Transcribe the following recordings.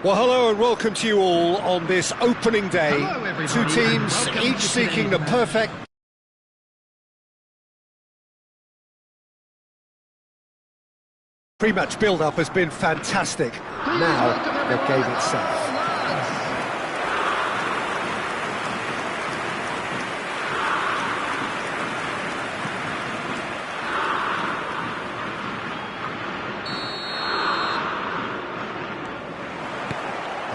Well, hello and welcome to you all on this opening day. Two teams, each seeking the perfect... Pre-match build-up has been fantastic. Now, the game itself.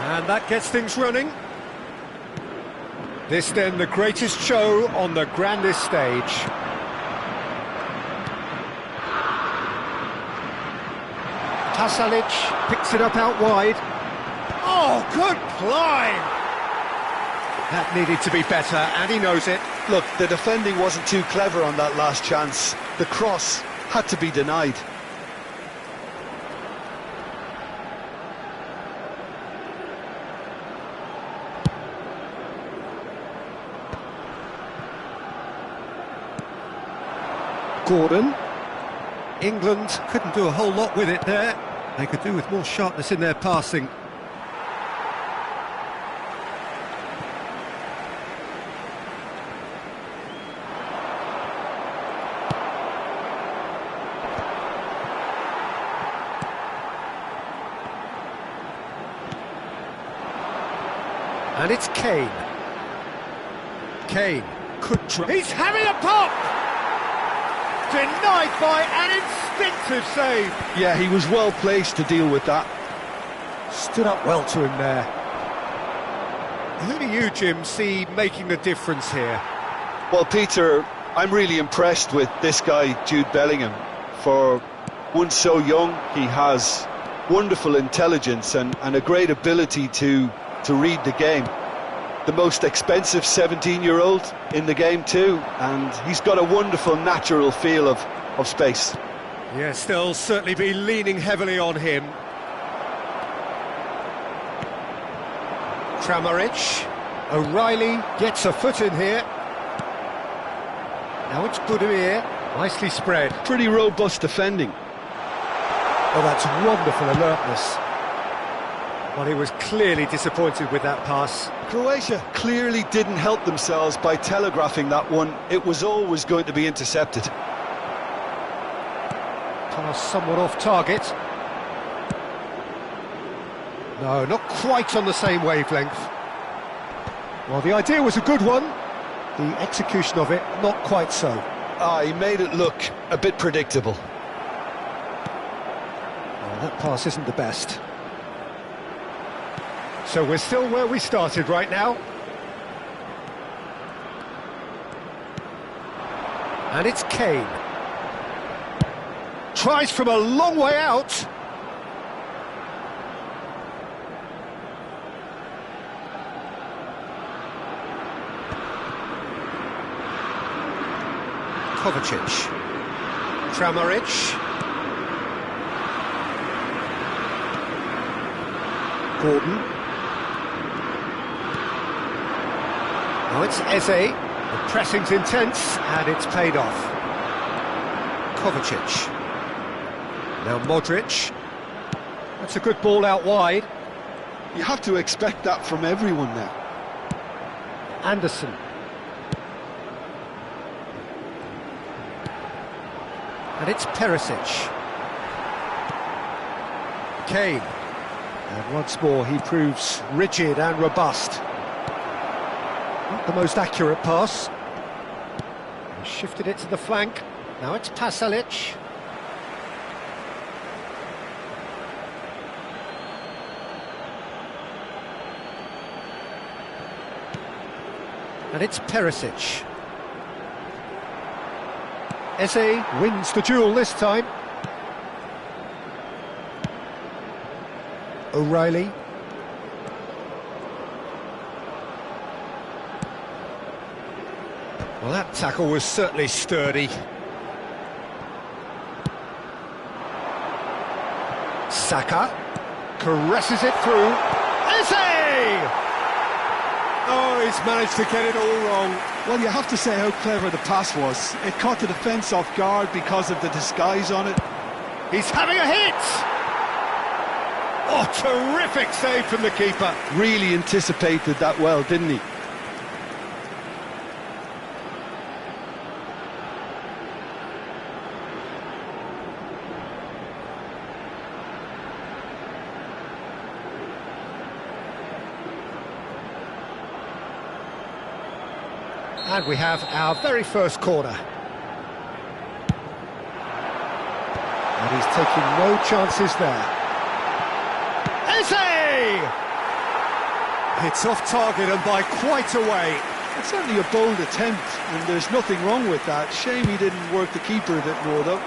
And that gets things running. This then the greatest show on the grandest stage. Pasalic picks it up out wide. Oh, good climb! That needed to be better, and he knows it. Look, the defending wasn't too clever on that last chance. The cross had to be denied. Gordon. England couldn't do a whole lot with it there. They could do with more sharpness in their passing. And it's Kane. Kane could try. He's having a pop! Denied by an instinctive save. Yeah, he was well placed to deal with that. Stood up well to him there. Who do you, Jim, see making the difference here? Well, Peter, I'm really impressed with this guy, Jude Bellingham. For one so young, he has wonderful intelligence and a great ability to read the game. The most expensive 17-year-old in the game too, and he's got a wonderful natural feel of space. Yes, they'll certainly be leaning heavily on him. Kramaric. O'Reilly gets a foot in here. Now it's Budimir, nicely spread. Pretty robust defending. Oh, that's wonderful alertness. Well, he was clearly disappointed with that pass. Croatia clearly didn't help themselves by telegraphing that one. It was always going to be intercepted. Pass somewhat off target. No, not quite on the same wavelength. Well, the idea was a good one. The execution of it, not quite so. He made it look a bit predictable. Well, that pass isn't the best. So we're still where we started right now. And it's Kane. Tries from a long way out. Kovacic. Kramaric. Gordon. Now it's Eze, the pressing's intense, and it's paid off. Kovacic. Now Modric. That's a good ball out wide. You have to expect that from everyone now. Anderson. And it's Perisic. Kane. And once more he proves rigid and robust. Not the most accurate pass. He shifted it to the flank. Now it's Pasalic. And it's Perisic. Eze wins the duel this time. O'Reilly. Well, that tackle was certainly sturdy. Saka caresses it through. Eze! Oh, he's managed to get it all wrong. Well, you have to say how clever the pass was. It caught the defence off guard because of the disguise on it. He's having a hit! Oh, terrific save from the keeper. Really anticipated that well, didn't he? And we have our very first corner. And he's taking no chances there. Eze! It's off target and by quite a way. It's certainly a bold attempt, and there's nothing wrong with that. Shame he didn't work the keeper a bit more, though.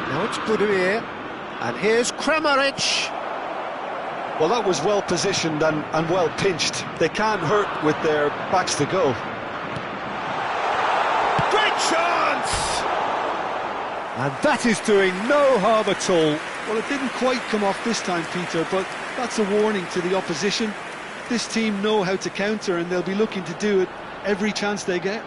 Now it's Budimir. And here's Kramaric. Well, that was well positioned and well pinched. They can't hurt with their backs to go. Great chance! And that is doing no harm at all. Well, it didn't quite come off this time, Peter, but that's a warning to the opposition. This team know how to counter, and they'll be looking to do it every chance they get.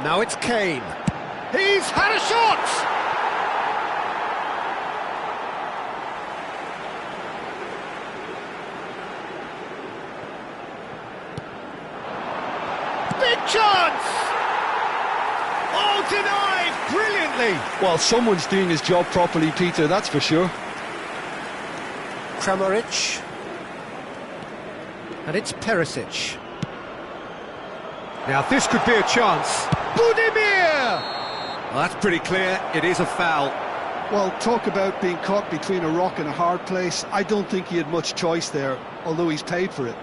Now it's Kane. He's had a shot! Big chance! Oh, denied brilliantly! Well, someone's doing his job properly, Peter, that's for sure. Kramaric. And it's Perisic. Now this could be a chance. Budimir! Well, that's pretty clear, it is a foul. Well, talk about being caught between a rock and a hard place. I don't think he had much choice there, although he's paid for it.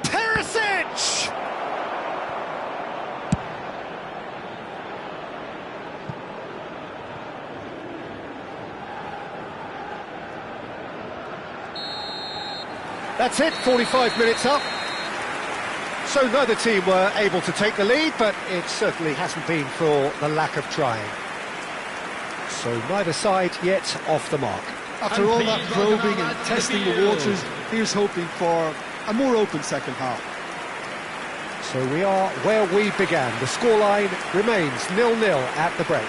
Perisic! That's it, 45 minutes up. So neither team were able to take the lead, but it certainly hasn't been for the lack of trying. So neither side yet off the mark. After all that probing and testing the waters, here's hoping for a more open second half. So we are where we began. The scoreline remains 0-0 at the break.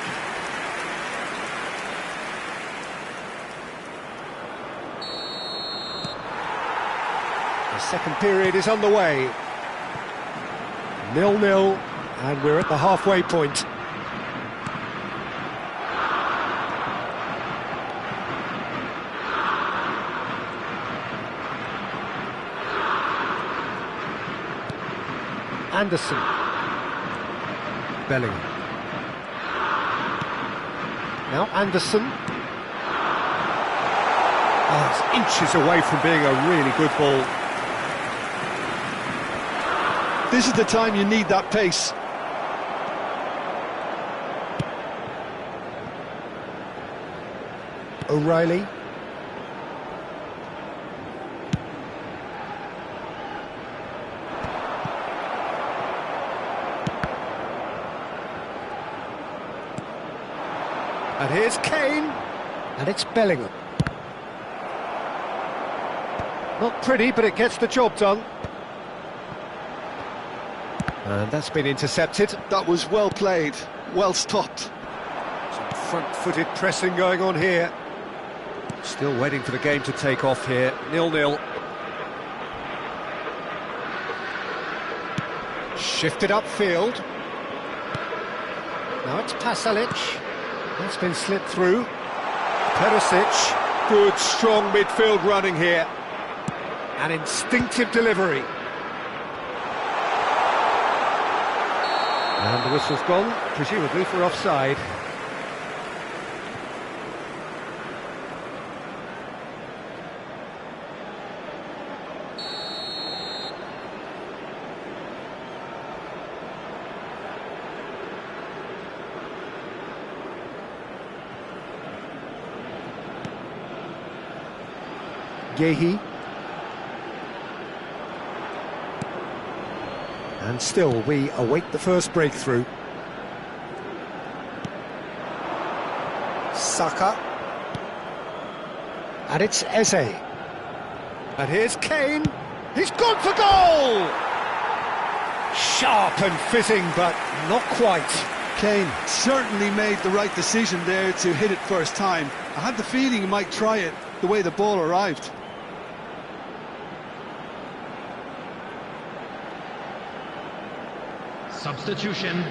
The second period is underway. 0-0, and we're at the halfway point. Anderson. Bellingham. Now Anderson. Oh, it's inches away from being a really good ball. This is the time you need that pace. O'Reilly. And here's Kane. And it's Bellingham. Not pretty, but it gets the job done. And that's been intercepted. That was well played, well stopped. Some front-footed pressing going on here. Still waiting for the game to take off here. 0-0. Shifted upfield. Now it's Pasalic. That's been slipped through. Perisic. Good, strong midfield running here. An instinctive delivery. And the whistle's gone, presumably for offside. Yehi. And still, we await the first breakthrough. Saka. And it's Eze. And here's Kane. He's gone for goal! Sharp and fizzing, but not quite. Kane certainly made the right decision there to hit it first time. I had the feeling he might try it the way the ball arrived. Substitution.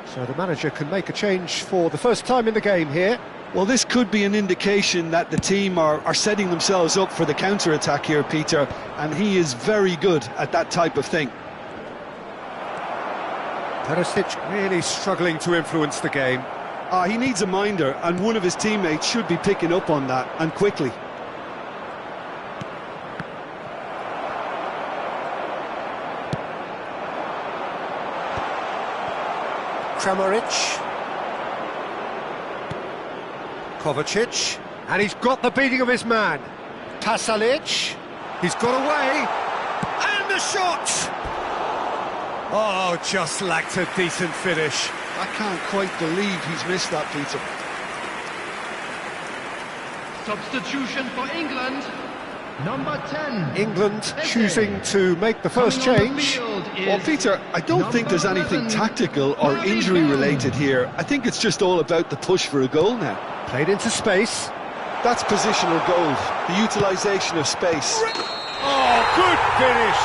So the manager can make a change for the first time in the game here. Well, this could be an indication that the team are setting themselves up for the counter-attack here, Peter, and he is very good at that type of thing. Perisic really struggling to influence the game. He needs a minder, and one of his teammates should be picking up on that, and quickly. Kramaric. Kovacic. And he's got the beating of his man. Pasalic. He's got away. And the shot! Oh, just lacked a decent finish. I can't quite believe he's missed that, Peter. Substitution for England. Number 10. England choosing to make the first change. Well, Peter, I don't think there's anything tactical or injury-related here. I think it's just all about the push for a goal now. Played into space. That's positional gold, the utilisation of space. Oh, good finish!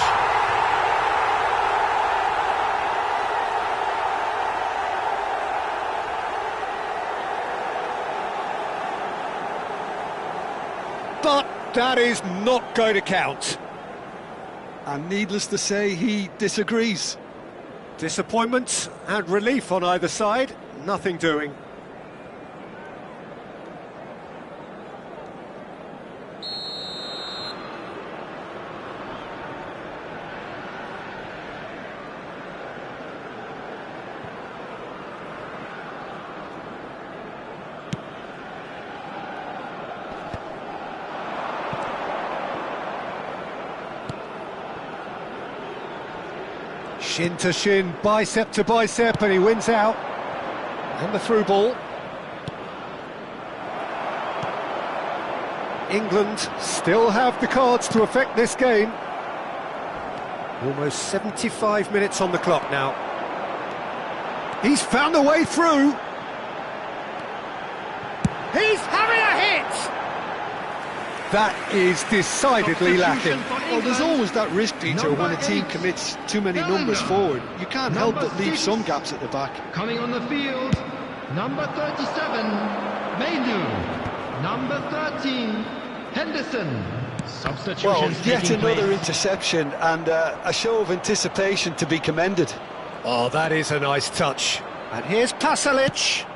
But that is not going to count. And needless to say, he disagrees. Disappointment and relief on either side, nothing doing. Shin to shin, bicep to bicep, and he wins out. And the through ball. England still have the cards to affect this game. Almost 75 minutes on the clock now. He's found a way through. He's having a hit! That is decidedly lacking. Well, there's always that risk, Peter, when a team commits too many numbers forward. You can't help but leave some gaps at the back. Coming on the field, number 37, Mainu. Number 13, Henderson. Substitution. Well, yet another interception and a show of anticipation to be commended. Oh, that is a nice touch. And here's Pasalic.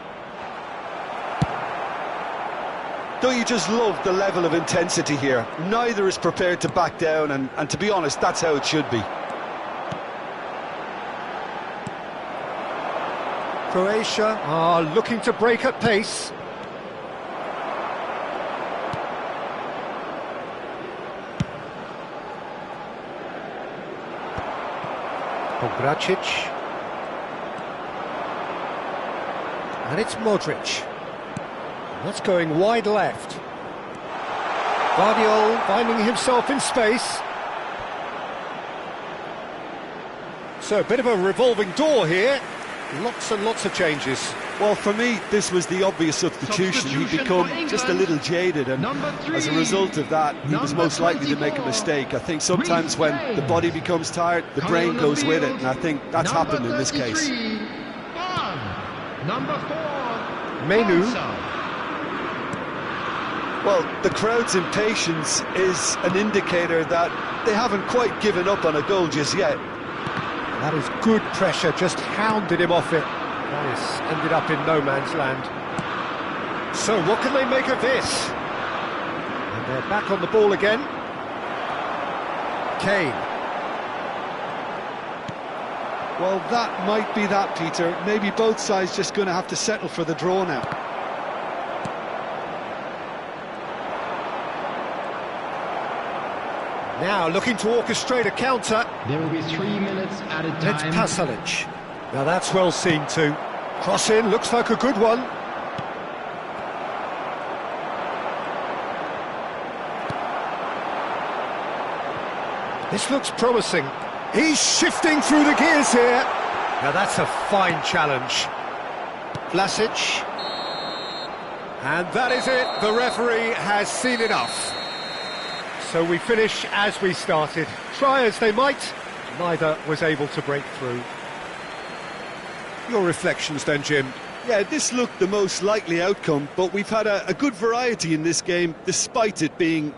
Don't you just love the level of intensity here? Neither is prepared to back down, and to be honest, that's how it should be. Croatia are looking to break at pace. Pogracic. And it's Modric. That's going wide left. Guardiola finding himself in space. So a bit of a revolving door here. Lots and lots of changes. Well, for me, this was the obvious substitution. He'd become just a little jaded, and as a result of that, he was most likely to make a mistake. I think sometimes when the body becomes tired, the brain goes with it, and I think that's happened in this case. Number 4, Mainu. Well, the crowd's impatience is an indicator that they haven't quite given up on a goal just yet. That is good pressure, just hounded him off it. That has ended up in no man's land. So what can they make of this? And they're back on the ball again. Kane. Well, that might be that, Peter. Maybe both sides just going to have to settle for the draw now. Now looking to orchestrate a counter. There will be 3 minutes added It's time. Pasalic. Now that's well seen too. Cross in, looks like a good one. This looks promising. He's shifting through the gears here. Now that's a fine challenge. Vlasic. And that is it. The referee has seen enough. So we finish as we started. Try as they might, neither was able to break through. Your reflections then, Jim? Yeah, this looked the most likely outcome, but we've had a good variety in this game, despite it being